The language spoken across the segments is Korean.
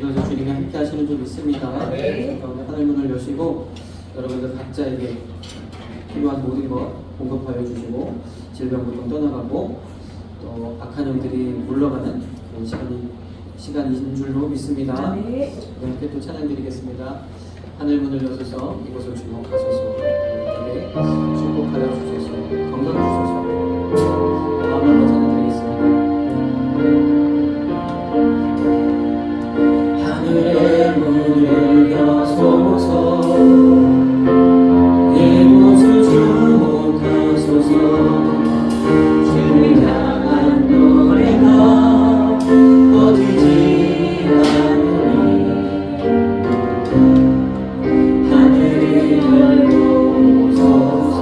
오늘도 주님이 함께 하시는 줄 믿습니다. 네. 하늘 문을 여시고 여러분들 각자에게 필요한 모든 것 공급하여 주시고 질병부터 떠나가고 또 악한 영들이 물러가는 그런 시간인 줄로 믿습니다. 네. 함께 또 찬양 드리겠습니다. 하늘 문을 여셔서 이곳을 주목하소서. 우리에게 축복하여 주소서. 건강 주소서. 마음으로 찬양 드리겠습니다. 하늘의 문을 여소서. 이곳을 주목하소서. 주를 향한 노래가 꺼지지 않으니 하늘이 열고서서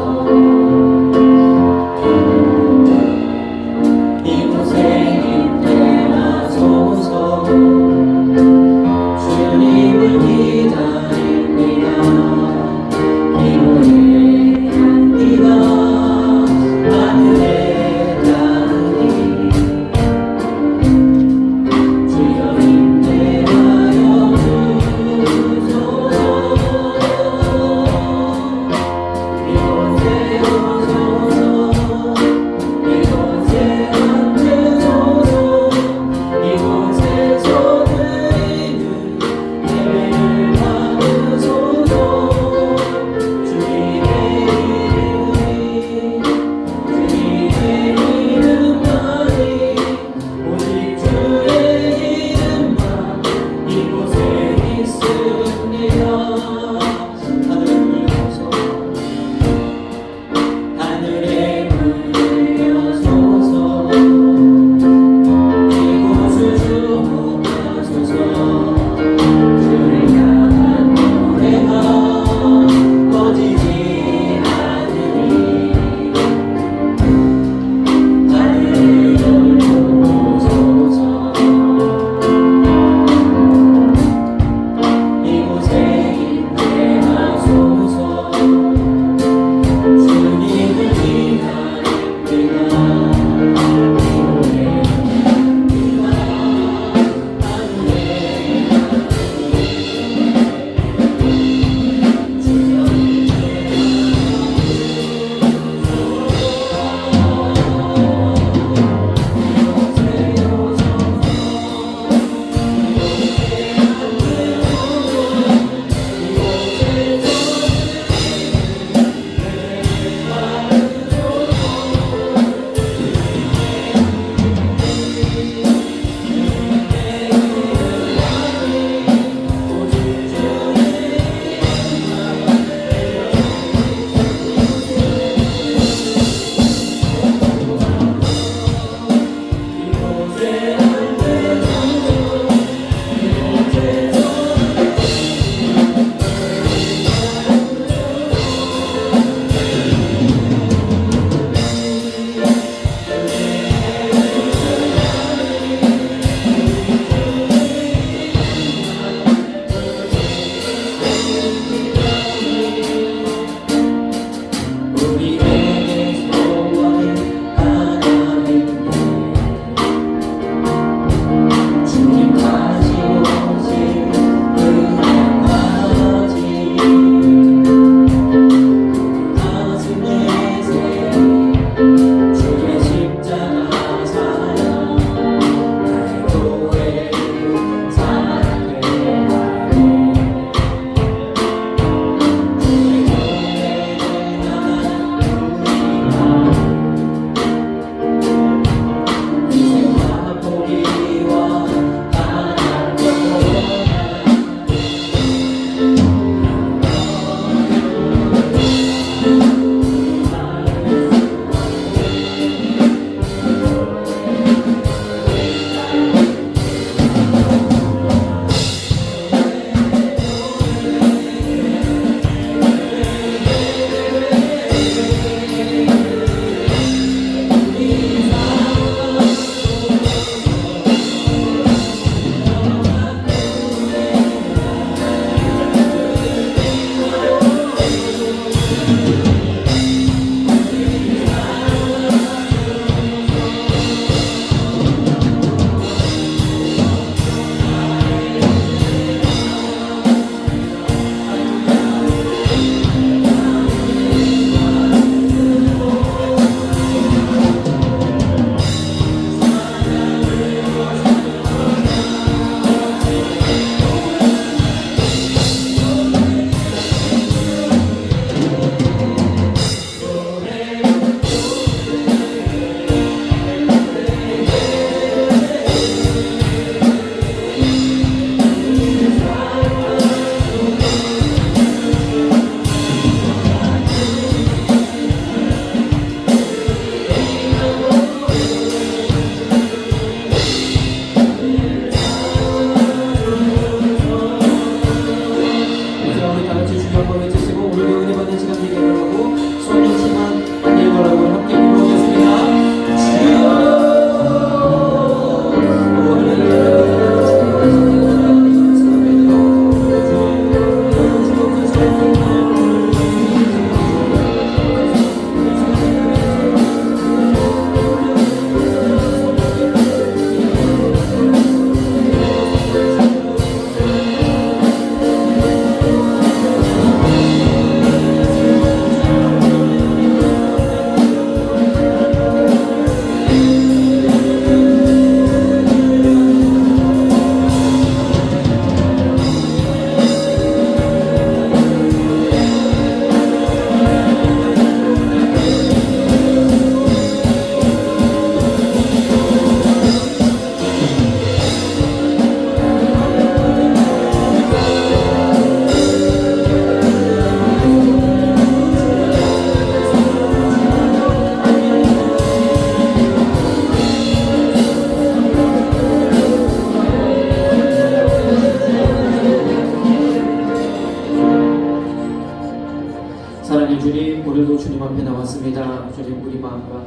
맞습니다. 주님, 우리 마음과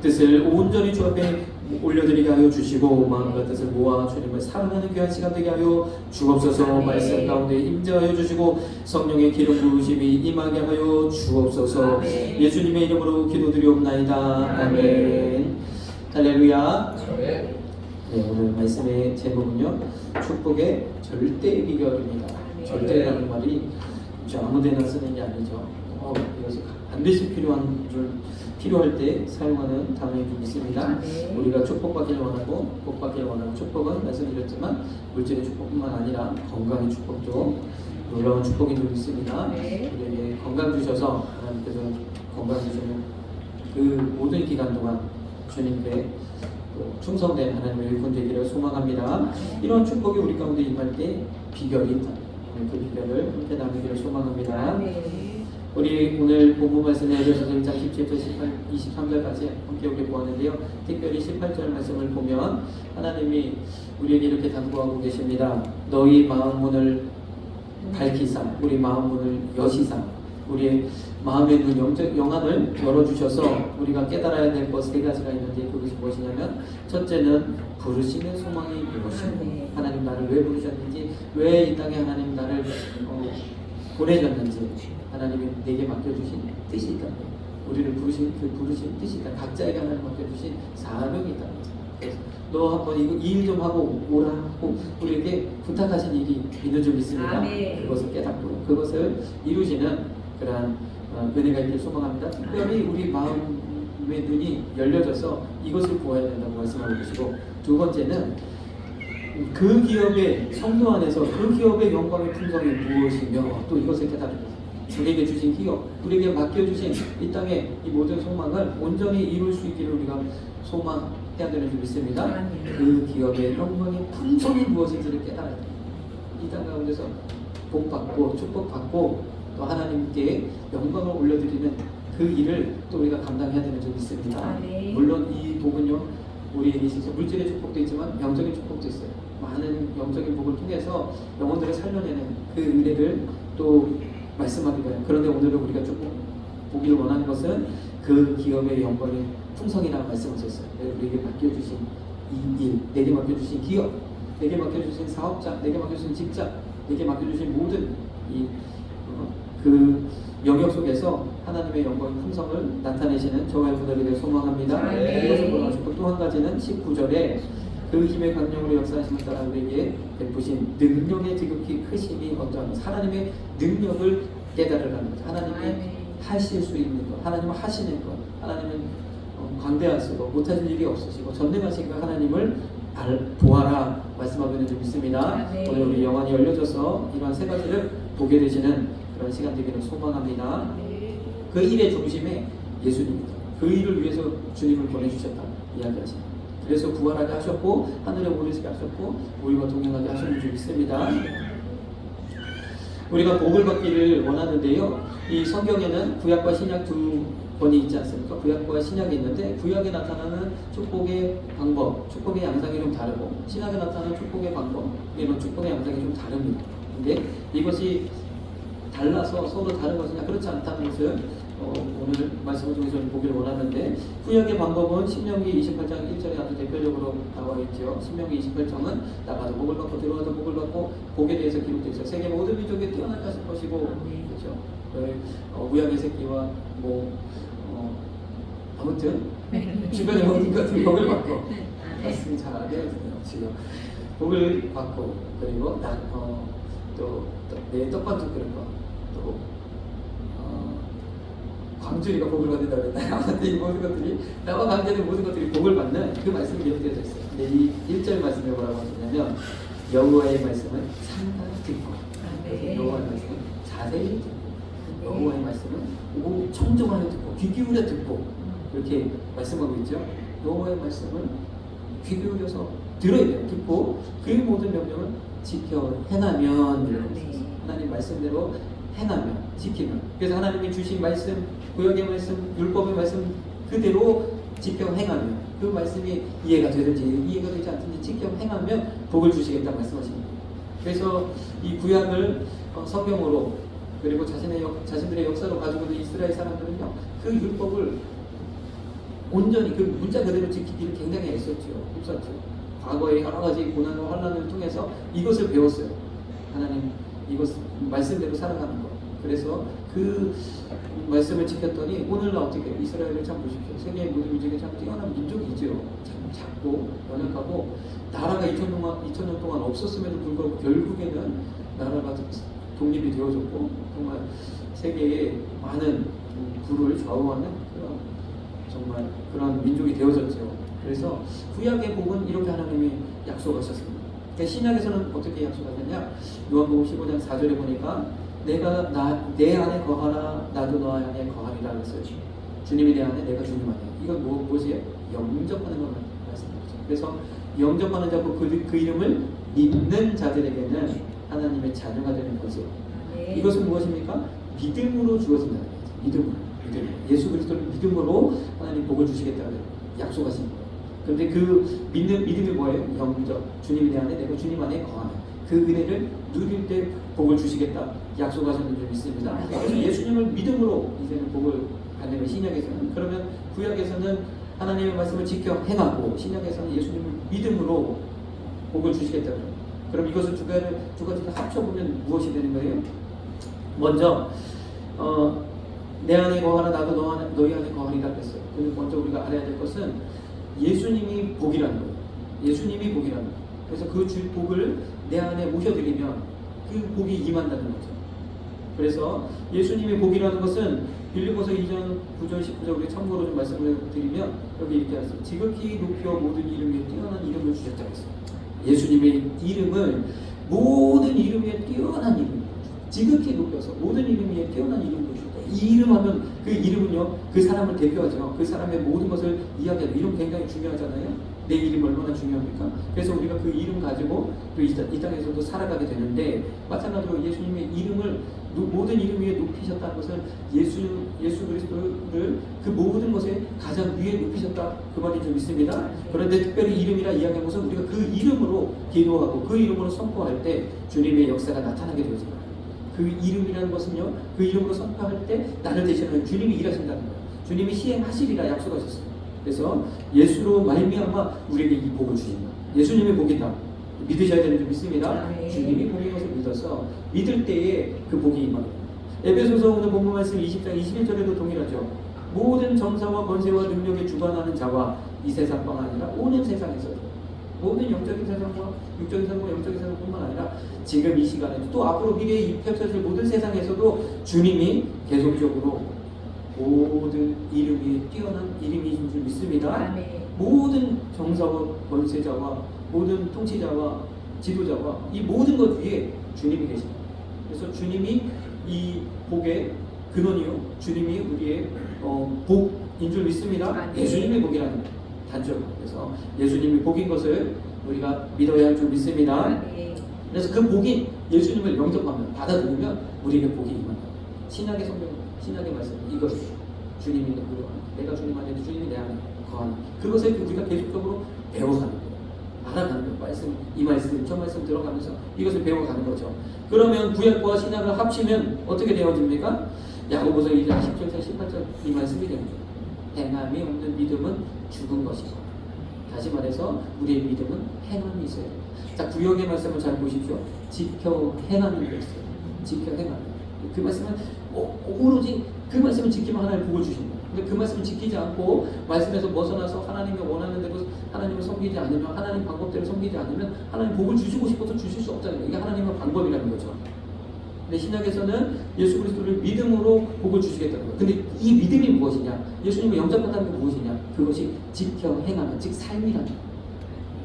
뜻을 온전히 주 앞에 올려드리게 하여 주시고 마음과 뜻을 모아 주님을 사랑하는 귀한 시간 되게 하여 주옵소서. 말씀 가운데 임재하여 주시고 성령의 기름 부으심이 임하게 하여 주옵소서. 예수님의 이름으로 기도드리옵나이다. 아멘. 할렐루야. 네, 오늘 말씀의 제목은요, 축복의 절대 비결입니다. 절대라는 말이 아무데나 쓰는 게 아니죠. 이것이 반드시 필요할 때 사용하는 단어인 줄 믿습니다. 우리가 축복받기를 원하고 복받기를 원하고, 축복은 말씀드렸지만 물질의 축복뿐만 아니라 건강의 축복도 놀라운 축복인 줄 믿습니다. 우리에게 건강 주셔서 하나님께서 건강 주시는 그 모든 기간 동안 주님께 충성된 하나님의 일꾼 되기를 소망합니다. 이런 축복이 우리 가운데 임할 때 비결이 있다. 그 비결을 함께 나누기를 소망합니다. 우리 오늘 본문 말씀에 에베소서 1장 17절 23절까지 함께 우리 보았는데요. 특별히 18절 말씀을 보면 하나님이 우리에게 이렇게 당부하고 계십니다. 너희 마음 문을 밝히사, 우리 마음 문을 여시사, 우리의 마음의 눈, 영안을 열어주셔서 우리가 깨달아야 될 것 세 가지가 있는데, 그것이 무엇이냐면, 첫째는 부르심의 소망이 무엇이고, 하나님 나를 왜 부르셨는지, 왜 이 땅에 하나님 나를 보내셨는지, 하나님이 내게 맡겨주신 뜻이 있다. 우리를 부르신 그 부르신 뜻이 있다. 각자에게 하나님 맡겨주신 사명이 있다. 그래서 너 한번 이 일 좀 하고 오라 하고 우리에게 부탁하신 일이 있는 줄 믿습니다. 그것을 깨닫고 그것을 이루시는 그러한 은혜가 있길 소망합니다. 특별히 우리 마음의 눈이 열려져서 이것을 보아야 된다고 말씀하고 계시고, 두 번째는 그 기업의 성도 안에서 그 기업의 영광의 품성이 무엇이며 또 이것을 깨달으면서 우리에게 주신 기업, 우리에게 맡겨주신 이 땅의 이 모든 소망을 온전히 이룰 수 있기를 우리가 소망해야 되는 줄 믿습니다. 그 기업의 영광의 품성이 무엇인지를 깨달아야 됩니다. 이 땅 가운데서 복받고 축복받고 또 하나님께 영광을 올려드리는 그 일을 또 우리가 감당해야 되는 줄 믿습니다. 물론 이 복은요, 우리에게 있어서 물질의 축복도 있지만 영적인 축복도 있어요. 많은 영적인 복을 통해서 영혼들을 살려내는 그 은혜를 또 말씀하기도 해요. 그런데 오늘은 우리가 조금 보기를 원하는 것은 그 기업의 영광의 풍성이라고 말씀하셨어요. 우리에게 맡겨주신 이 일, 내게 맡겨주신 기업, 내게 맡겨주신 사업자, 내게 맡겨주신 직장, 내게 맡겨주신 모든 그 영역 속에서 하나님의 영광의 풍성을 나타내시는 저와 여러분들에게 소망합니다. 이것을 보여주고 또 한 가지는 19절에 그 힘의 강력으로 역사하심을 따라 우리에게 베푸신 능력의 지극히 크심이 어떠한 것, 하나님의 능력을 깨달으라는 것, 하나님이 하실 수 있는 것, 하나님은 하시는 것, 하나님은 광대하시고 못하실 일이 없으시고 전능하신 그 하나님을 보아라 말씀하고 있는 줄 믿습니다. 오늘 우리 영안이 열려져서 이러한 세 가지를 보게 되시는 그런 시간 되기를 소망합니다. 그 일의 중심에 예수님입니다. 그 일을 위해서 주님을 보내주셨다 이야기하십니다. 그래서 부활하게 하셨고 하늘에 오르시게 하셨고 우리와 동행하게 하셨는 줄 믿습니다. 우리가 복을 받기를 원하는데요, 이 성경에는 구약과 신약 두 번이 있지 않습니까? 구약과 신약이 있는데 구약에 나타나는 축복의 방법, 축복의 양상이 좀 다르고 신약에 나타나는 축복의 방법, 이런 축복의 양상이 좀 다릅니다. 근데 이것이 달라서 서로 다른 것이냐, 그렇지 않다는 것을 오늘 말씀을 통해서 보기를 원하는데, 구약의 방법은 신명기 28장 1절에 아주 대표적으로 나와 있죠. 신명기 28장은 나가도 복을 받고 들어와도 복을 받고 복에 대해서 기록되어 있어요. 세계 모든 민족에 뛰어나게 하실 것이고, 그렇죠. 우양의 새끼와 아무튼 주변의 모든 것들이 복을 받고, 말씀이 잘 안 되거든요. 지금 복을 받고, 그리고 내 떡반죽 그런 거, 또 광주리가 복을 받는다고 했나요? 아무튼 이 모든 것들이, 나와 관계된 모든 것들이 복을 받는 그 말씀이 기록되어져 있어요. 근데 이 1절 말씀에 뭐라고 하셨냐면, 여호와의 말씀은 상당히 듣고, 여호와의 말씀은 자세히 듣고, 여호와의 말씀은 청정하여 듣고, 귀 기울여 듣고, 이렇게 말씀하고 있죠. 여호와의 말씀을 귀 기울여서 들어야 돼요. 듣고 그 모든 명령을 지켜 행하면, 하나님 말씀대로 행하면, 지키면, 그래서 하나님이 주신 말씀, 구약의 말씀, 율법의 말씀 그대로 지켜 행하면, 그 말씀이 이해가 되든지 이해가 되지 않든지 지켜 행하면 복을 주시겠다 말씀하십니다. 그래서 이 구약을 성경으로 그리고 자신들의 역사로 가지고 있는 이스라엘 사람들은요, 그 율법을 온전히 그 문자 그대로 지키기를 굉장히 애썼죠. 힘썼죠. 과거의 여러 가지 고난과 환난을 통해서 이것을 배웠어요. 하나님 이것 말씀대로 살아가는 것. 그래서 그 말씀을 지켰더니 오늘날 어떻게 이스라엘을 참 보십시오. 세계의 모든 중에 참 뛰어난 민족이죠. 참 작고 연약하고 나라가 2000년 동안 없었음에도 불구하고 결국에는 나라가 독립이 되어졌고 정말 세계의 많은 부를 좌우하는 정말 그런 민족이 되어졌죠. 그래서 구약의 복은 이렇게 하나님이 약속하셨습니다. 그러니까 신약에서는 어떻게 약속하셨냐? 요한복음 15장 4절에 보니까 내가 내 안에 거하라 나도 너 안에 거하리라 그랬어요. 주님이 내 안에 내가 주님 안에. 이건 무엇이에요? 영접하는 것 말씀이죠. 그래서 영접하는 자고 그 이름을 믿는 자들에게는 하나님의 자녀가 되는 거죠. 네. 이것은 무엇입니까? 믿음으로 주어진다는 거죠. 믿음. 예수 그리스도를 믿음으로 하나님 복을 주시겠다고 약속하신 거예요. 그런데 그 믿음이 뭐예요? 영접. 주님이 내 안에 내가 주님 안에 거하는 그 은혜를 누릴 때 복을 주시겠다 약속하셨는 줄 믿습니다. 그래서 예수님을 믿음으로 이제는 복을 받는 신약에서는, 그러면 구약에서는 하나님의 말씀을 지켜 행하고 신약에서는 예수님을 믿음으로 복을 주시겠다고. 그럼 이것을 두 가지를 합쳐보면 무엇이 되는 거예요? 먼저 내 안에 거하라 나도 너희 안에 거하리라 그랬어요. 근데 먼저 우리가 알아야 될 것은 예수님이 복이라는 거예요. 예수님이 복이라는 거예요. 그래서 그 주 복을 내 안에 모셔드리면 그 복이 임한다는 거죠. 그래서 예수님의 복이라는 것은 빌립보서 2장 9절 19절 우리 참고로 좀 말씀을 드리면 여기 이렇게 하세요. 지극히 높여 모든 이름 위에 뛰어난 이름을 주셨다고 했어요. 예수님의 이름을 모든 이름 위에 뛰어난 이름, 지극히 높여서 모든 이름 위에 뛰어난 이름을 주셨다. 이 이름 하면 그 이름은요 그 사람을 대표하죠. 그 사람의 모든 것을 이야기하는 이름 굉장히 중요하잖아요. 내 이름 얼마나 중요합니까? 그래서 우리가 그 이름 가지고 또 이 땅에서도 살아가게 되는데, 마찬가지로 예수님의 이름을 모든 이름 위에 높이셨다는 것은 예수 그리스도를 그 모든 것에 가장 위에 높이셨다 그 말이 좀 있습니다. 그런데 특별히 이름이라 이야기한 것은 우리가 그 이름으로 기도하고 그 이름으로 선포할 때 주님의 역사가 나타나게 되어집니다. 그 이름이라는 것은요, 그 이름으로 선포할 때 나를 대신하는 주님이 일하신다는 거예요. 주님이 시행하시리라 약속하셨어요. 그래서 예수로 말미암아 우리에게 이 복을 주신다. 예수님의 복이다. 믿으셔야 되는 줄 믿습니다. 네. 주님이 복인 것을 믿어서 믿을 때에 그 복이 임합니다. 에베소서 오늘 본문 말씀 20장 21절에도 동일하죠. 모든 정사와 권세와 능력에 주관하는 자와 이 세상뿐 아니라 오는 세상에서 모든 영적인 세상과 육적인 세상과 영적인 세상뿐만 아니라 지금 이 시간에도 또 앞으로 미래에 펼쳐질 모든 세상에서도 주님이 계속적으로 모든 이름 위에 뛰어난 이름이신 줄 믿습니다. 네. 모든 정사와 권세자와 모든 통치자와 지도자와 이 모든 것 위에 주님이 계십니다. 그래서 주님이 이 복의 근원이요, 주님이 우리의 복인 줄 믿습니다. 네. 예수님의 복이라는 단점. 그래서 예수님이 복인 것을 우리가 믿어야 할 줄 믿습니다. 네. 그래서 그 복이 예수님을 영접하면 받아들이면 우리에게 복이 임한다. 신약의 성경, 신약의 말씀 이것 주님이 내가 주님 안에 주님이 내 안에 거하는 그것을 우리가 계속적으로 배워가는 거예요. 알아가는 거예요. 이 말씀 저 말씀 들어가면서 이것을 배워가는 거죠. 그러면 구약과 신약을 합치면 어떻게 되어집니까? 야고보서 2장 10절에서 18절 이 말씀이 됩니다. 행함이 없는 믿음은 죽은 것이고, 다시 말해서 우리의 믿음은 행함이 있어요. 자, 구약의 말씀을 잘 보십시오. 지켜 행함이 있어요. 지켜 행함. 그 말씀은 오로지 그 말씀을 지키면 하나님 복을 주신다. 근데 그 말씀을 지키지 않고 말씀에서 벗어나서 하나님이 원하는 대로 하나님을 섬기지 않으면, 하나님 방법대로 섬기지 않으면 하나님 복을 주시고 싶어서 주실 수 없다는 거예요. 이게 하나님의 방법이라는 거죠. 근데 신약에서는 예수 그리스도를 믿음으로 복을 주시겠다는 거예요. 근데 이 믿음이 무엇이냐? 예수님을 영접한다는 게 무엇이냐? 그것이 지켜 행하는, 즉 삶이라는 거예요.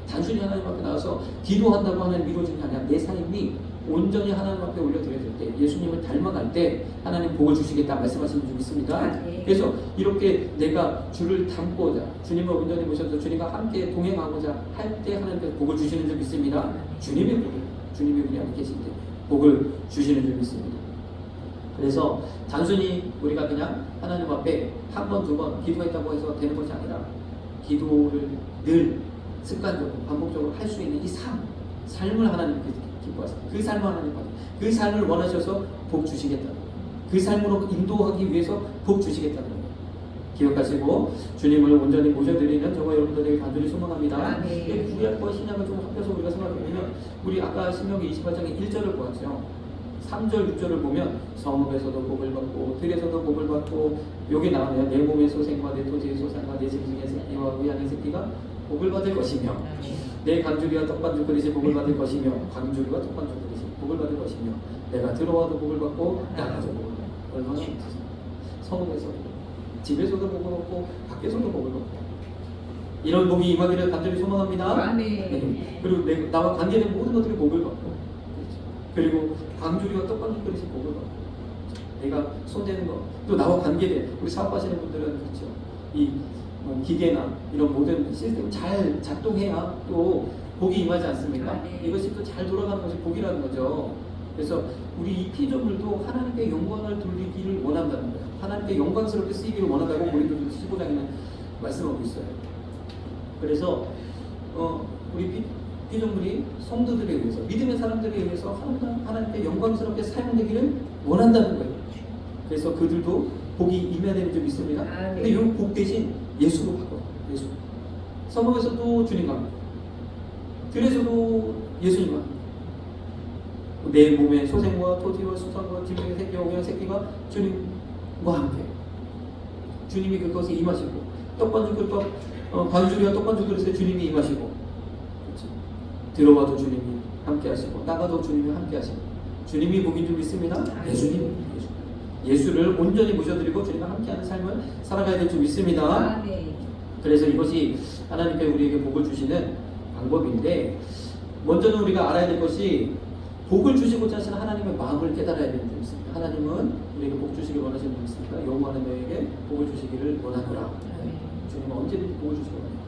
단순히 하나님 앞에 나와서 기도한다고 하나님 이루어지는 게 아니라 내 삶이 온전히 하나님 앞에 올려드려질 때, 예수님을 닮아갈 때 하나님 복을 주시겠다 말씀하시는 줄 믿습니다. 네. 그래서 이렇게 내가 주를 닮고자, 주님을 온전히 모셔서 주님과 함께 동행하고자 할 때 하나님께서 복을 주시는 줄 믿습니다. 주님의 복을, 주님이 우리 안에 계실 때 복을 주시는 줄 믿습니다. 그래서 단순히 우리가 그냥 하나님 앞에 한 번, 두 번 기도했다고 해서 되는 것이 아니라 기도를 늘 습관적으로 반복적으로 할 수 있는 이 삶을 하나님께 기뻐하세요. 그 삶을 하나님 받아요. 그 삶을 원하셔서 복 주시겠다. 그 삶으로 인도하기 위해서 복 주시겠다는 거예요. 기억하시고 주님을 온전히 모셔드리는 저와 여러분들에게 간절히 소망합니다. 구약과 신약을 좀 합해서 우리가 생각해보면 우리 아까 신명기 28장의 1절을 보았죠. 3절, 6절을 보면 성읍에서도 복을 받고 들에서도 복을 받고 여기 나오네요. 내 몸의 소생과 내 토지의 소생과 내 짐승의 새끼와 의양의 새끼가 복을 받을 것이며 내 간주리와 떡반죽 그릇이 복을 받을 것이며 간주리와 떡반죽 그릇이 복을 받을 것이며 내가 들어와도 복을 받고 나가도 복을 받고 얼마나 좋습니까? 성읍에서도 집에서도 복을 받고 밖에서도 복을 받고 이런 복이 임하기를 간절히 소망합니다. 네. 그리고 나와 관계된 모든 것들이 복을 받고 그리고 광주리와 떡반죽 그릇이 복을 받고 내가 손대는 것 또 나와 관계된 우리 사업하시는 분들은 그렇죠. 이 기계나 이런 모든 시스템이 잘 작동해야 또 복이 임하지 않습니까? 이것이 또 잘 돌아가는 것이 복이라는 거죠. 그래서 우리 이 피조물도 하나님께 영광을 돌리기를 원한다는 거예요. 하나님께 영광스럽게 쓰이기를 원한다고 고린도서 15장에는 말씀하고 있어요. 그래서 우리 피조물이 성도들에 의해서 믿음의 사람들에 의해서 하나님께 영광스럽게 사용되기를 원한다는 거예요. 그래서 그들도 복이 임해야 되는 줄 믿습니다. 근데 이 복 대신 예수로 바꿔요. 예수. 성경에서도 주님과 들에서도 예수님과 내 몸의 소생과 토지와 수산과 짐승의 새끼와 우양 새끼가 주님과 함께 주님이 그것에 임하시고 떡반죽 그릇 관주리와 떡반죽 그릇에 주님이 임하시고 그렇죠? 들어와도 주님이 함께 하시고 나가도 주님이 함께 하시고 주님이 복인 줄 믿습니다. 예수를 온전히 모셔드리고 주님과 함께하는 삶을 살아가야 될 줄 믿습니다. 그래서 이것이 하나님께 우리에게 복을 주시는 방법인데 먼저는 우리가 알아야 될 것이 복을 주시고자 하시는 하나님의 마음을 깨달아야 되는 줄 믿습니다. 하나님은 우리에게 복 주시길 원하시는 줄 믿습니다. 여호와는 너에게 복을 주시기를 원하노라. 주님은 언제든지 복을 주시길 원해요.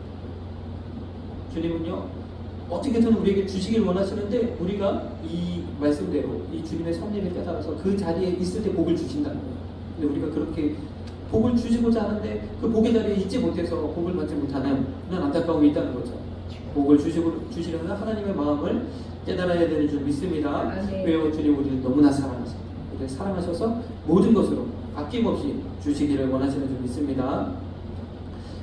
주님은요 어떻게든 우리에게 주시길 원하시는데 우리가 이 말씀대로 이 주님의 섭리를 깨달아서 그 자리에 있을 때 복을 주신다는 거예요. 근데 우리가 그렇게 복을 주시고자 하는데 그 복의 자리에 있지 못해서 복을 받지 못하는 그런 안타까움이 있다는 거죠. 복을 주시려면 하나님의 마음을 깨달아야 되는 줄 믿습니다. 왜요? 주님 우리를 너무나 사랑하셔서 우리를 사랑하셔서 모든 것으로 아낌없이 주시기를 원하시는 줄 믿습니다.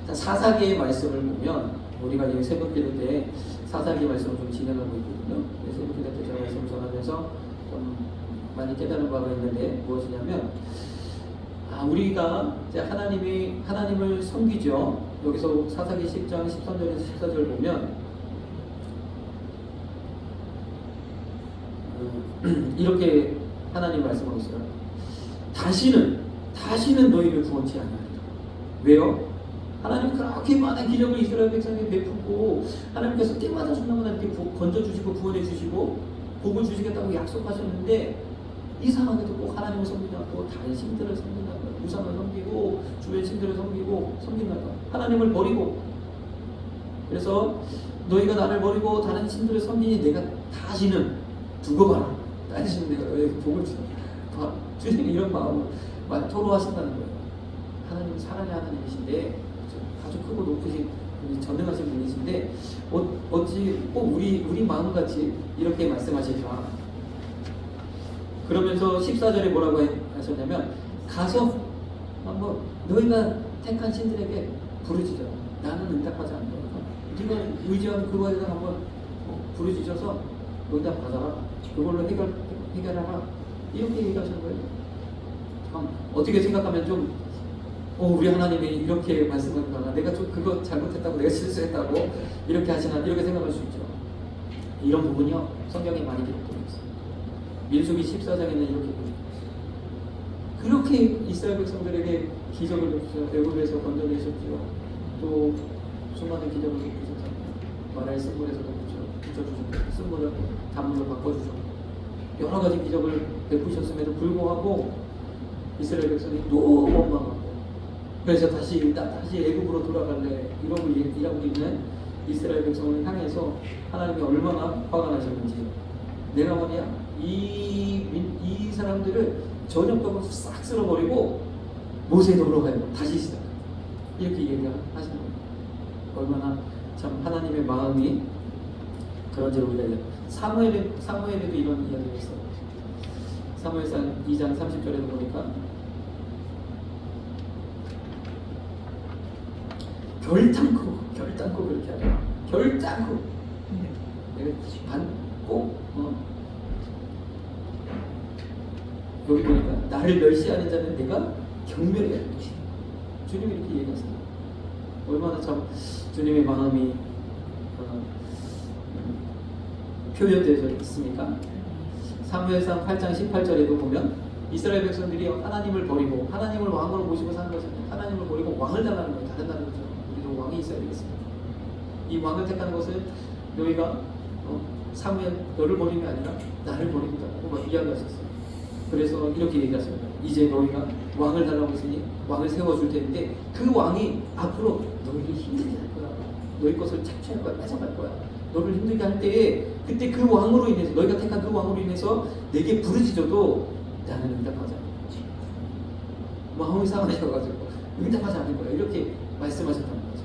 자, 사사기의 말씀을 보면 우리가 이 새벽 기도 때 사사기 말씀을 좀 진행하고 있거든요. 새벽 기도 때 제가 말씀을 전하면서 좀 많이 깨달은 바가 있는데 무엇이냐면 우리가 이제 하나님을 섬기죠. 여기서 사사기 10장 13절에서 14절 보면 이렇게 하나님 말씀하고 있어요. 다시는 너희를 구원치 아니하리라. 왜요? 하나님 그렇게 많은 기적을 이스라엘 백성에게 베푸고 하나님께서 때마다 순간마다 이렇게 건져주시고 구원해주시고 복을 주시겠다고 약속하셨는데 이상하게도 꼭 하나님을 섬기지 않고 다른 신들을 섬긴다고 우상을 섬기고 주변 신들을 섬긴다고 하나님을 버리고 그래서 너희가 나를 버리고 다른 신들을 섬기니 내가 다시는 두고 봐라. 다시는 내가 너희에게 복을 주다. 주님이 이런 마음을 토로하신다는 거예요. 하나님은 사랑의 하나님이신데 아주 크고 높으신 전능하신 분이신데 어찌 꼭 우리 마음같이 이렇게 말씀하실까? 그러면서 14절에 뭐라고 하셨냐면 가서 한번 너희가 택한 신들에게 부르짖어. 나는 응답하지 않는다. 네가 의지하는 그거에 대해 한번 부르짖어서 응답 받아라. 그걸로 해결하라. 이렇게 얘기하시는 거예요. 참 어떻게 생각하면 좀 우리 하나님이 이렇게 말씀하니까 내가 좀 그거 잘못했다고 내가 실수했다고 이렇게 하시나 이렇게 생각할 수 있죠. 이런 부분이요 성경에 많이 기록되어 있어요. 민수기 14장에는 이렇게 보여요. 그렇게 이스라엘 백성들에게 기적을 베푸셔 애굽에서 건져내셨죠. 또 수많은 기적을 베푸셨잖아요. 마라의 쓴물에서도 붙여주셨고 쓴물을 단물로 바꿔주셨고 여러 가지 기적을 베푸셨음에도 불구하고 이스라엘 백성이 또 원망하고 그래서 다시 애굽으로 돌아갈래 이러고 일하고 있는 이스라엘 백성을 향해서 하나님이 얼마나 화가 나셨는지 내가 말이야 이 사람들을 전역적으로 싹 쓸어버리고 모세도로 가요. 다시 시작. 이렇게 얘기하시는 거예요. 얼마나 참 하나님의 마음이 그런지 우리가 사무엘에도 이런 이야기가 있어요. 사무엘상 2장 30절에도 보니까 결단코 그렇게 하라. 결단코 내가 꼭 여기 보니까 나를 멸시하는 자는 내가 경멸해야 할 것이다. 주님이 이렇게 얘기했습니다. 얼마나 참 주님의 마음이 표현되어 있습니까? 사무엘상 8장 18절에도 보면 이스라엘 백성들이 하나님을 버리고 하나님을 왕으로 모시고 사는 것은 하나님을 버리고 왕을 달라는 거예요. 다른다는 거죠. 우리도 왕이 있어야 되겠습니다. 이 왕을 택하는 것은 너희가 사무엘 너를 버리는 게 아니라 나를 버린다고 막 이야기하셨어요. 그래서 이렇게 얘기하십니다. 이제 너희가 왕을 달라고 했으니 왕을 세워줄 텐데 그 왕이 앞으로 너희를 힘들게 할 거야. 너희 것을 착취할 거야. 뺏어갈 거야. 너를 힘들게 할 때에 그때 그 왕으로 인해서 너희가 택한 그 왕으로 인해서 내게 부르짖어도 나는 응답하지 않을 거지. 마음이 상하셔가지고 응답하지 않을 거야. 이렇게 말씀하셨다는 거죠.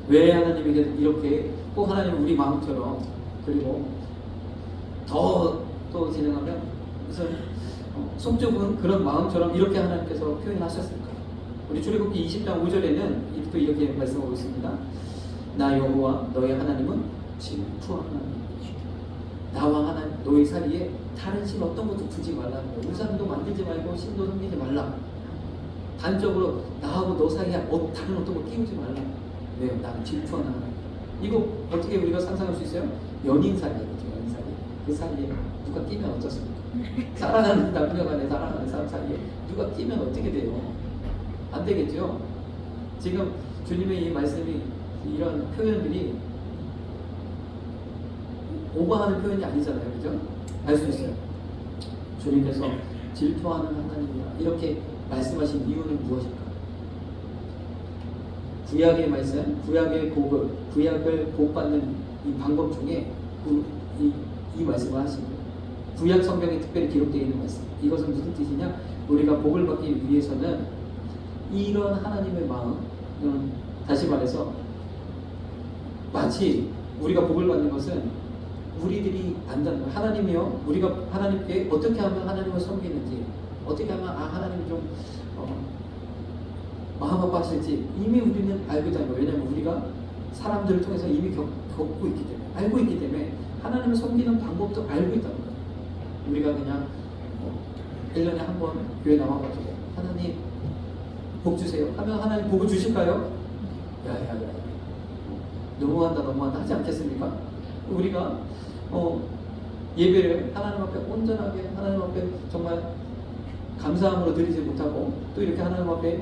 왜 하나님에게 이렇게 꼭 하나님은 우리 마음처럼 그리고 더 또 진행하면 우선 속좁은 그런 마음처럼 이렇게 하나님께서 표현하셨을까? 우리 출애굽기 20장 5절에는 또 이렇게 말씀하고 있습니다. 나 여호와 너의 하나님은 질투하는 하나님이시오. 나와 하나님 너희 사이에 다른 신 어떤 것도 두지 말라. 우상도 만들지 말고 신도 섬기지 말라. 단적으로 나하고 너 사이에 다른 어떤 거 끼우지 말라. 왜요? 나는 질투하는 하나님. 이거 어떻게 우리가 상상할 수 있어요? 연인 사이에 연인 사이에 그 사이에 누가 끼면 어떻습니까? 사랑하는 남녀 간에 사랑하는 사람 사이에 누가 끼면 어떻게 돼요? 안 되겠죠? 지금 주님의 이 말씀이 이런 표현들이 오버하는 표현이 아니잖아요. 그죠? 알 수 있어요. 주님께서 질투하는 하나님이라 이렇게 말씀하신 이유는 무엇일까? 구약의 말씀, 구약의 복을, 구약을 복받는 이 방법 중에 이 말씀을 하신 거예요. 구약 성경에 특별히 기록되어 있는 말씀. 이것은 무슨 뜻이냐? 우리가 복을 받기 위해서는 이런 하나님의 마음, 다시 말해서 마치 우리가 복을 받는 것은 우리들이 안다는 거예요. 하나님이요, 우리가 하나님께 어떻게 하면 하나님을 섬기는지, 어떻게 하면 하나님이 좀 마음 아파하실지 이미 우리는 알고 있다는 거예요. 왜냐하면 우리가 사람들을 통해서 이미 겪고 있기 때문에, 알고 있기 때문에 하나님을 섬기는 방법도 알고 있다는 거예요. 우리가 그냥 1년에 한 번 교회 나와가지고 하나님 복 주세요 하면 하나님 복을 주실까요? 야야야 너무한다 하지 않겠습니까? 우리가 예배를 하나님 앞에 온전하게 하나님 앞에 정말 감사함으로 드리지 못하고 또 이렇게 하나님 앞에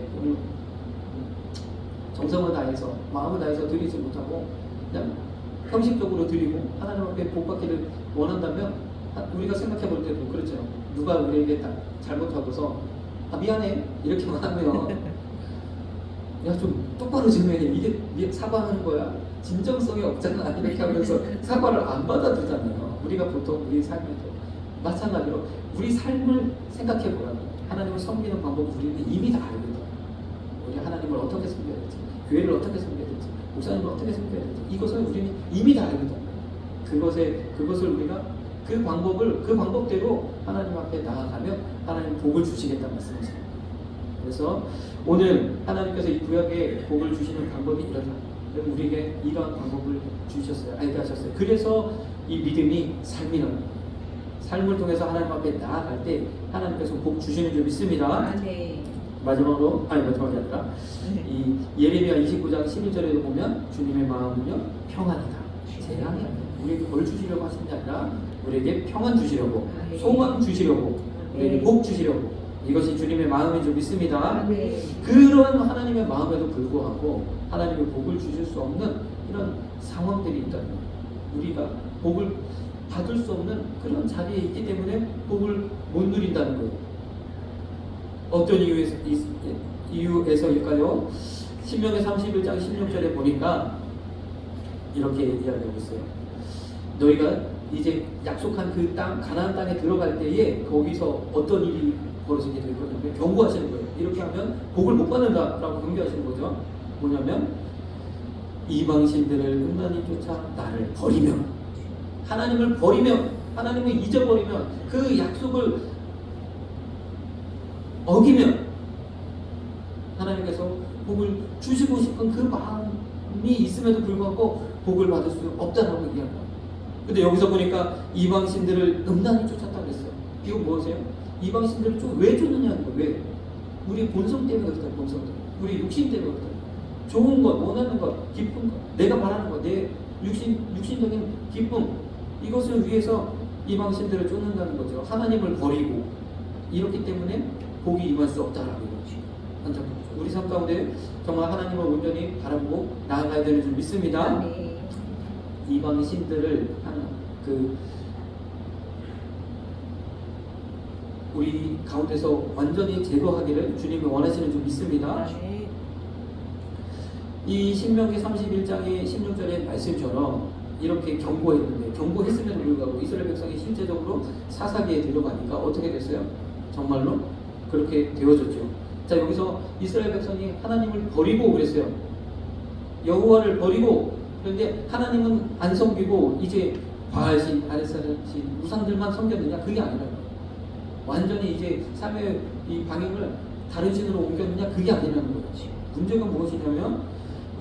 정성을 다해서 마음을 다해서 드리지 못하고 그냥 형식적으로 드리고 하나님 앞에 복 받기를 원한다면 우리가 생각해 볼 때도 그렇죠. 누가 우리에게 잘못하고서 미안해 이렇게만 하면 야 좀 똑바로 좀 해. 이게 사과하는 거야. 진정성이 없잖아. 이렇게 하면서 사과를 안 받아주잖아요. 우리가 보통 우리 삶에도 마찬가지로 우리 삶을 생각해 보라고. 하나님을 섬기는 방법 우리는 이미 다 알거든. 우리 하나님을 어떻게 섬겨야 될지, 교회를 어떻게 섬겨야 될지, 목사님을 어떻게 섬겨야 될지 이것을 우리는 이미 다 알거든. 그것을 우리가 그 방법대로 하나님 앞에 나아가면 하나님 복을 주시겠다는 말씀이십니다. 그래서 오늘 하나님께서 이 구약의 복을 주시는 방법이 이렇다. 우리에게 이러한 방법을 주셨어요. 알게 하셨어요. 그래서 이 믿음이 삶이라는 거예요. 삶을 통해서 하나님 앞에 나아갈 때 하나님께서 복 주시는 줄 믿습니다. 네. 마지막이 아니라 이 예레미야 29장 11절에도 보면 주님의 마음은요 평안이다. 재앙이 아니라 우리에게 벌 주시려고 하시는 게 아니라 우리에게 평안 주시려고 소망 주시려고 우리에게 복 주시려고 이것이 주님의 마음인 줄 믿습니다. 그런 하나님의 마음에도 불구하고 하나님의 복을 주실 수 없는 이런 상황들이 있다는 거예요. 우리가 복을 받을 수 없는 그런 자리에 있기 때문에 복을 못 누린다는 거예요. 어떤 이유에서일까요? 신명기 31장 16절에 보니까 이렇게 이야기하고 있어요. 너희가 이제 약속한 그 땅, 가나안 땅에 들어갈 때에 거기서 어떤 일이 벌어지게 될 거냐면 경고하시는 거예요. 이렇게 하면 복을 못 받는다라고 경고하시는 거죠. 뭐냐면 이방신들을 음란히 쫓아 나를 버리면 하나님을 버리면 하나님을 잊어버리면 그 약속을 어기면 하나님께서 복을 주시고 싶은 그 마음이 있음에도 불구하고 복을 받을 수 없다라고 얘기합니다. 근데 여기서 보니까 이방신들을 음란히 쫓았다고 그랬어요. 이거 뭐세요? 이방신들을 왜 쫓느냐는 거예요. 왜? 우리 본성 때문에 그렇다. 본성 때문에. 우리 육신 때문에 그렇다. 좋은 것, 원하는 것, 기쁜 것, 내가 바라는 것, 내 육신적인 기쁨, 이것을 위해서 이방신들을 쫓는다는 거죠. 하나님을 버리고 이렇기 때문에 복이 임할 수 없다라고 이거지. 우리 삶 가운데 정말 하나님을 온전히 바라보고 나아가야 되는 줄 믿습니다. 네. 이방신들을 우리 가운데서 완전히 제거하기를 주님이 원하시는 줄 믿습니다. 네. 이 신명기 31장의 16절의 말씀처럼 이렇게 경고했음에도 불구하고 이스라엘 백성이 실제적으로 사사기에 들어가니까 어떻게 됐어요? 정말로 그렇게 되어졌죠. 자, 여기서 이스라엘 백성이 하나님을 버리고 그랬어요. 여호와를 버리고, 그런데 하나님은 안 섬기고 이제 바알신, 아레사신, 우상들만 섬겼느냐? 그게 아니라 완전히 이제 삶의 이 방향을 다른 신으로 옮겼느냐? 그게 아니라는 거지. 문제가 무엇이냐면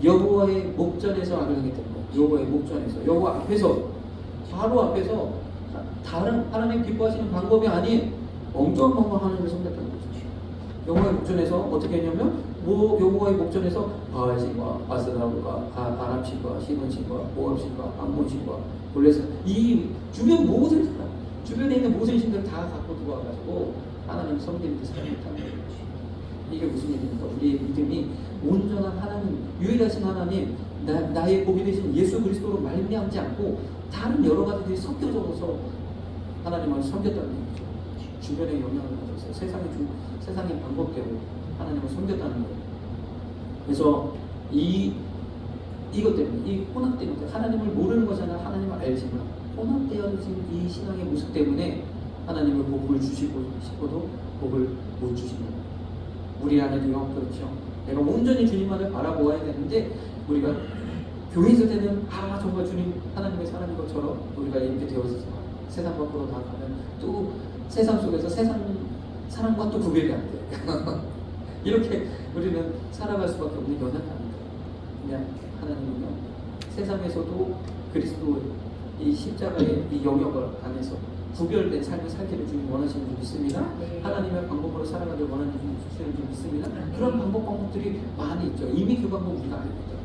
여호와의 목전에서 악을 하게 된 거예요. 여호와의 목전에서, 여호와 앞에서, 바로 앞에서 다른 하나님 기뻐하시는 방법이 아닌 엉뚱한 방법 하나님을 섬겼다는 거죠. 여호와의 목전에서 어떻게 했냐면 여호와의 목전에서 바알신과 아스나라과 아람신과 시돈신과 모압신과 암몬신과 블레셋, 이 주변 모든 사람, 주변에 있는 모든 신들 다 갖고 들어와가지고 하나님 섬기는 데 사용했다는 거죠. 이게 무슨 얘기입니까? 우리의 믿음이 온전한 하나님, 유일하신 하나님, 나의 복이 되신 예수 그리스도로 말미암지 않고 다른 여러 가지들이 섞여져서 하나님을 섬겼다는 얘기죠. 주변에 영향을 받아서 세상의 방법대로 하나님을 섬겼다는 거예요. 그래서 이것 때문에, 이 혼합 때문에, 하나님을 모르는 것이 아니라 하나님을 알지만 혼합되어진 이 신앙의 모습 때문에 하나님을 복을 주시고 싶어도 복을 못 주십니다. 우리 안에도요, 그렇죠. 내가 온전히 주님만을 바라보아야 되는데 우리가 교회에서 되는 정말 주님 하나님의 사람인 것처럼 우리가 이렇게 되어지지만 세상 밖으로 나가면 또 세상 속에서 세상 사람과 또 구별이 안 돼. 이렇게 우리는 살아갈 수밖에 없는 연약합니다. 그냥 하나님은요, 세상에서도 그리스도의 이 십자가의 이 영역을 안에서 구별된 삶을 살기를 주님 원하시는 줄 믿습니다. 네. 하나님의 방법으로 살아가길 원하는 줄 믿습니다. 그런 방법들이 많이 있죠. 이미 그 방법 우리가 알고 있다.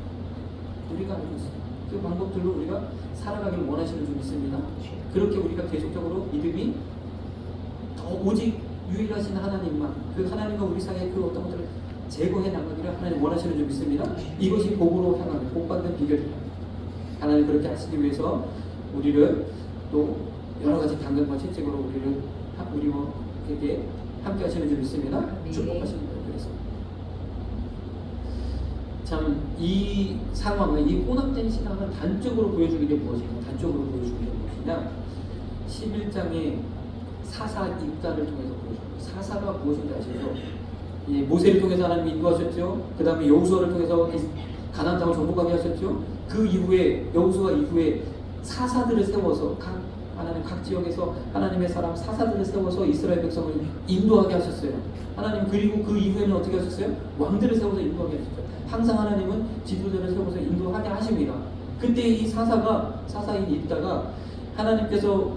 우리가 알고 있어요. 그 방법들로 우리가 살아가길 원하시는 줄 믿습니다. 그렇게 우리가 계속적으로 믿음이 더 오직 유일하신 하나님만, 그 하나님과 우리 사이에 그 어떤 것들을 제거해 나가기를 하나님 원하시는 줄 믿습니다. 이것이 복으로 향하는, 복받는 비결입니다. 하나님 그렇게 하시기 위해서 우리를 또 여러 가지 당근과 채찍으로 우리에게 함께 하시는 줄 믿습니다. 축복하시는 거예요. 그래서 참 이 상황을, 이 혼합된 신앙을 단적으로 보여주는 게 무엇인가? 단적으로 보여주는 게 무엇이냐? 11장의 사사 입단을 통해서 보여줍니다. 사사가 무엇인지 아시죠? 이 모세를 통해서 하나님이 인도하셨죠. 그 다음에 여호수아를 통해서 가나안 땅을 정복하게 하셨죠. 그 이후에 여호수아 이후에 사사들을 세워서 하나님 각 지역에서 하나님의 사람 사사들을 세워서 이스라엘 백성을 인도하게 하셨어요. 하나님 그리고 그 이후에는 어떻게 하셨어요? 왕들을 세워서 인도하게 하셨죠. 항상 하나님은 지도자를 세워서 인도하게 하십니다. 그때 이 사사인 입다가 하나님께서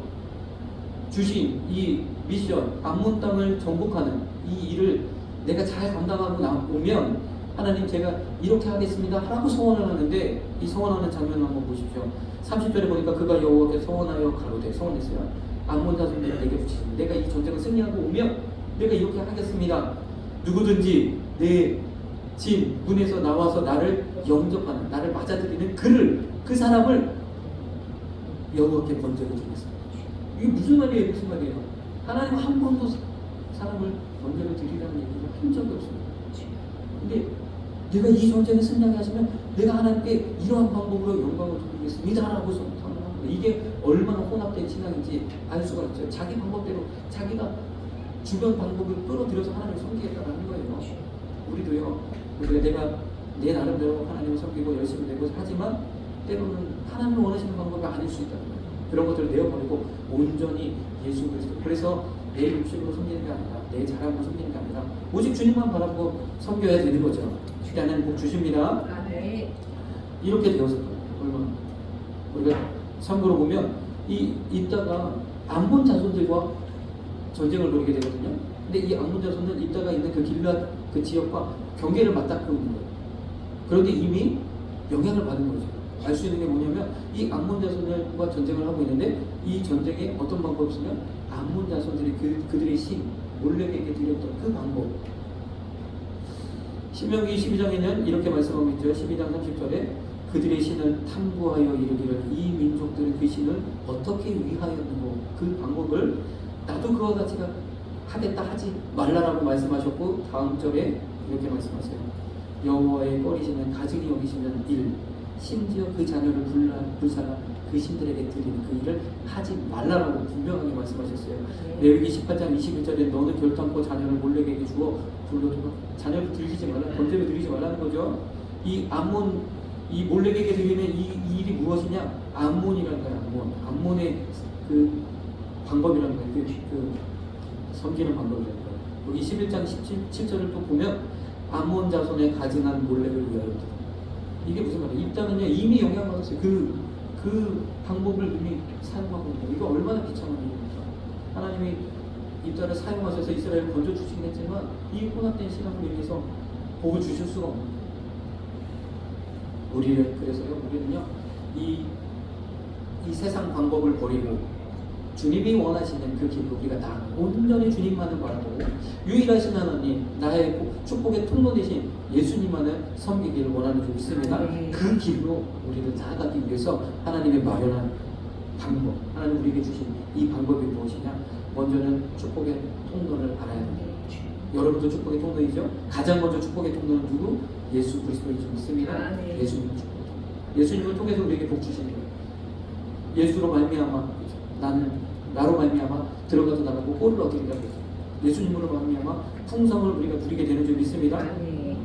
주신 이 미션, 암몬 땅을 정복하는 이 일을 내가 잘 감당하고 오면 하나님 제가 이렇게 하겠습니다 하라고 소원을 하는데, 이 소원하는 장면을 한번 보십시오. 30절에 보니까 그가 여호와께 소원하여 가로되, 소원했어요. 암몬 자손들을 내게 붙이시니 내가 이 전쟁을 승리하고 오면 내가 이렇게 하겠습니다. 누구든지 내 집 문에서 나와서 나를 영접하는, 나를 맞아들이는 그 사람을 여호와께 번제로 드리겠습니다. 이게 무슨 말이에요? 무슨 말이에요? 하나님 한 번도 사람을 번제로 드리라는 얘기를 한 적이 없습니다. 근데 내가 이 전쟁을 승리하게 하시면 내가 하나님께 이러한 방법으로 영광을 드리겠습니다라고 선언한 거예요. 이게 얼마나 혼합된 신앙인지 알 수가 있죠. 자기 방법대로 자기가 주변 방법을 끌어들여서 하나님을 섬기겠다는 거예요. 우리가 내가 내 나름대로 하나님을 섬기고 열심히 되고 하지만 때로는 하나님을 원하시는 방법이 아닐 수 있다는 거예요. 그런 것들을 내어버리고 온전히 예수 그리스도. 그래서 내 욕심으로 섬기는 게 아니라 내 자랑으로 섬기는 게 아니라 오직 주님만 바라보고 섬겨야 되는 거죠. 하나님 복 주십니다. 이렇게 되었을 거예요. 얼마나 우리가 참고로 보면 이따가 암몬 자손들과 전쟁을 벌이게 되거든요. 근데 이 암몬 자손은 이따가 있는 그 길앗 그 지역과 경계를 맞닿고 있는 거예요. 그런데 이미 영향을 받은 거죠. 알 수 있는 게 뭐냐면 이 암몬 자손들과 전쟁을 하고 있는데 이 전쟁에 어떤 방법이 있으면 암몬 자손들이 그들의 신 몰렉에게 드렸던 그 방법. 신명기 12장에는 이렇게 말씀하고 있죠. 12장 30절에 그들의 신은 탐구하여 이르기를 이 민족들의 그 신을 어떻게 위하였는고 그 방법을 나도 그와 같이 하겠다 하지 말라라고 말씀하셨고 다음 절에 이렇게 말씀하세요. 여호와의 꺼리시는 가증히 여기시는 일 심지어 그 자녀를 불사라 그 신들에게 드리는 그 일을 하지 말라라고 분명하게 말씀하셨어요. 레위기 18장 21절에 너는 결단코 자녀를 몰렉에게 주어 불러두고 자녀를 들이지 말라 번제를 드리지 말라는 거죠. 이 암몬 이 몰렉에게 드리는 이 일이 무엇이냐? 암몬이라는 거예요. 암몬의 그 방법이라는 거예요. 그 섬기는 방법이라는 거예요. 여기 11장 17절을 또 보면 암몬 자손의 가증한 몰렉을 위하여 이게 무슨 말이에요? 일단은요 이미 영향받았어요. 그 방법을 이미 사용하고 있는 거예요. 이거 얼마나 비참한 일입니까? 하나님이 입자를 사용하셔서 이스라엘을 건져 주시긴 했지만 이 혼합된 신앙으로 인해서 복을 주실 수가 없는 거예요. 우리는요 이 세상 방법을 버리고 주님이 원하시는 그 길로 우리가 다 온전히 주님만을 바라보고 유일하신 하나님 나의 축복의 통로 되신 예수님만을 섬기기를 원하는 줄 믿습니다. 그 길로 우리를 나아가기 위해서 하나님의 마련한 방법, 하나님 우리에게 주신 이 방법이 무엇이냐? 먼저는 축복의 통로를 알아야 됩니다. 여러분도 축복의 통로이죠? 가장 먼저 축복의 통로는 누구? 예수 그리스도인 줄 믿습니다. 예수님을 축복의 통로. 예수님을 통해서 우리에게 복 주시는 거예요. 예수로 말미암아 나로 말미암아 들어가서 나가고 꼴을 얻으리라 했어요. 예수님으로 말미암아 풍성을 우리가 누리게 되는 줄 믿습니다.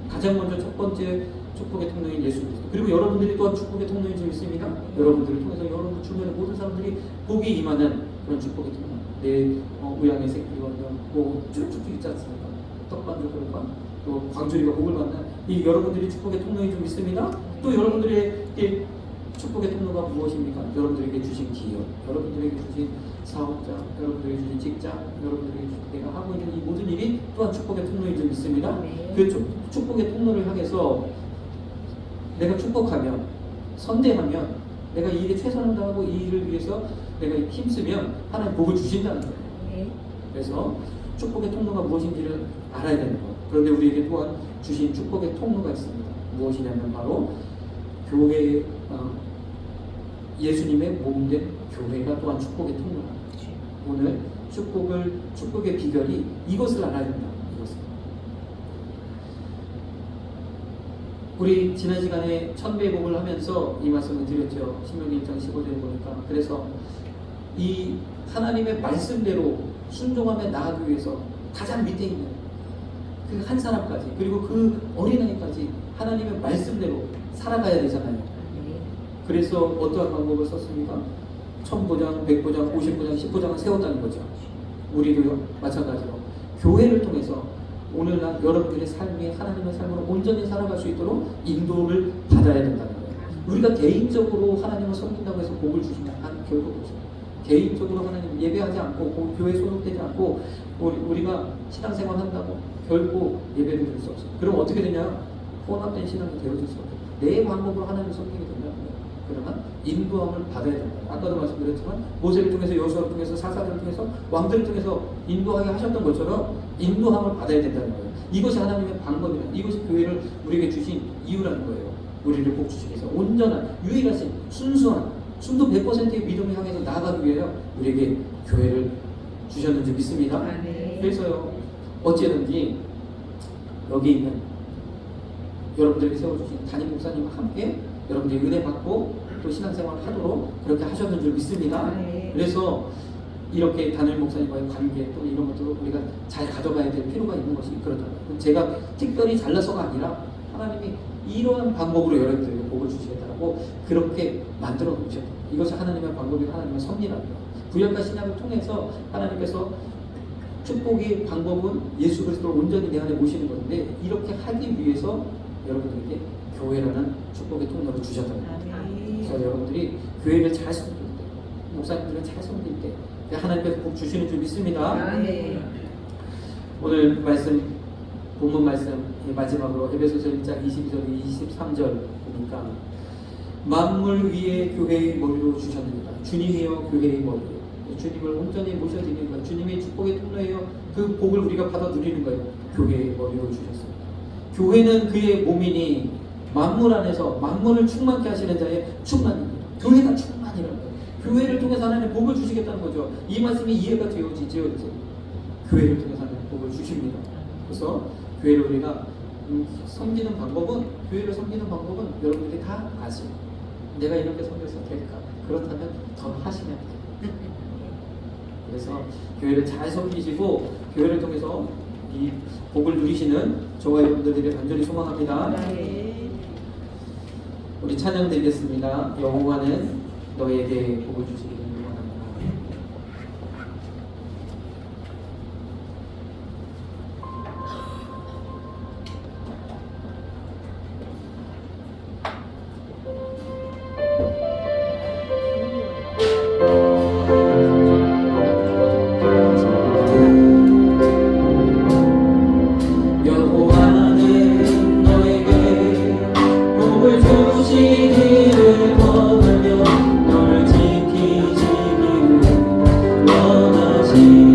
가장 먼저 첫 번째 축복의 통로인 예수 그리스도. 그리고 여러분들이 또한 축복의 통로인 줄 믿습니다. 여러분들을 통해서 여러분 주변의 모든 사람들이 복이 임하는 그런 축복의 통로. 내 우양의 새끼와 쭉쭉 있지 않습니까? 떡반죽과 또 광주리가 복을 받는 이 여러분들이 축복의 통로인 줄 믿습니다. 또 여러분들의 축복의 통로가 무엇입니까? 여러분들에게 주신 기업, 여러분들에게 주신 사업자, 여러분들에게 주신 직장, 여러분들에게 내가 하고 있는 이 모든 일이 또한 축복의 통로인 줄 믿습니다. 그 축복의 통로를 향해서 내가 축복하면, 선대하면, 내가 이 일에 최선을 다하고 이 일을 위해서 내가 힘쓰면 하나님 복을 주신다는 거예요. 그래서 축복의 통로가 무엇인지를 알아야 되는 거예요. 그런데 우리에게 또한 주신 축복의 통로가 있습니다. 무엇이냐면 바로 교회, 예수님의 몸된 교회가 또한 축복의 통로다. 오늘 축복의 비결이 이것을 알아야 된다. 이것을. 우리 지난 시간에 천배의 복을 하면서 이 말씀을 드렸죠. 신명기 1장 15절에 보니까. 그래서 이 하나님의 말씀대로 순종하며 나아가기 위해서 가장 밑에 있는 그 한 사람까지 그리고 그 어린아이까지 하나님의 말씀대로 살아가야 되잖아요. 그래서 어떠한 방법을 썼습니까? 1000보장, 100보장, 50보장, 10보장을 세웠다는 거죠. 우리도 마찬가지로 교회를 통해서 오늘날 여러분들의 삶이 하나님의 삶으로 온전히 살아갈 수 있도록 인도를 받아야 된다는 거예요. 우리가 개인적으로 하나님을 섬긴다고 해서 복을 주시냐? 결국 없어요. 개인적으로 하나님 예배하지 않고 교회에 소속되지 않고 우리가 신앙생활 한다고 결코 예배를 드릴 수 없어요. 그럼 어떻게 되냐? 혼합된 신앙이 되어질 수 없어요. 내 방법으로 하나님을 섬기게 된다는 거예요. 그러면 인도함을 받아야 된다. 아까도 말씀드렸지만 모세를 통해서 여호수아를 통해서 사사들을 통해서 왕들을 통해서 인도하게 하셨던 것처럼 인도함을 받아야 된다는 거예요. 이것이 하나님의 방법이라 이것이 교회를 우리에게 주신 이유라는 거예요. 우리를 복 주시기 위해서 온전한 유일하신 순수한 순도 100%의 믿음을 향해서 나아가기 위해 우리에게 교회를 주셨는지 믿습니다. 그래서요 어찌든지 여기 있는 여러분들에게 세워주신 담임 목사님과 함께 여러분들이 은혜 받고 또 신앙생활을 하도록 그렇게 하셨는 줄 믿습니다. 그래서 이렇게 담임 목사님과의 관계 또 이런 것들을 우리가 잘 가져가야 될 필요가 있는 것이 그렇다고요. 제가 특별히 잘나서가 아니라 하나님이 이러한 방법으로 여러분들에게 복을 주시겠다고 그렇게 만들어 놓으셨다. 이것이 하나님의 방법이 하나님의 섭리랍니다. 구약과 신약을 통해서 하나님께서 축복의 방법은 예수 그리스도를 온전히 내 안에 모시는 건데 이렇게 하기 위해서 여러분들에게 교회라는 축복의 통로를 주셨다. 그래서 여러분들이 교회를 잘 섬길 때, 목사님들을 잘 섬길 때 하나님께서 복 주시는 줄 믿습니다. 오늘 말씀, 본문 말씀 마지막으로 에베소서 1장 22절 23절 보니까 만물 위에 교회의 머리로 주셨느니라. 주님이여 교회의 머리예요. 주님을 온전히 모셔드리는 거예요. 주님의 축복의 통로예요. 그 복을 우리가 받아 누리는 거예요. 교회의 머리로 주셨습니다. 교회는 그의 몸이니 만물 안에서 만물을 충만케 하시는 자의 충만입니다. 교회가 충만이라는 거예요. 교회를 통해서 하나님 복을 주시겠다는 거죠. 이 말씀이 이해가 되어지죠. 교회를 통해서 하나님 복을 주십니다. 그래서 교회를 우리가 섬기는 방법은, 교회를 섬기는 방법은 여러분들이 다 아시고, 내가 이렇게 섬겨서 될까? 그렇다면 더 하시면 돼요. 그래서 교회를 잘 섬기시고 교회를 통해서 이 복을 누리시는 저와 여러분들에게 간절히 소망합니다. 우리 찬양 드리겠습니다. 여호와는 너에게 복을 주시기를 원합니다. 원하시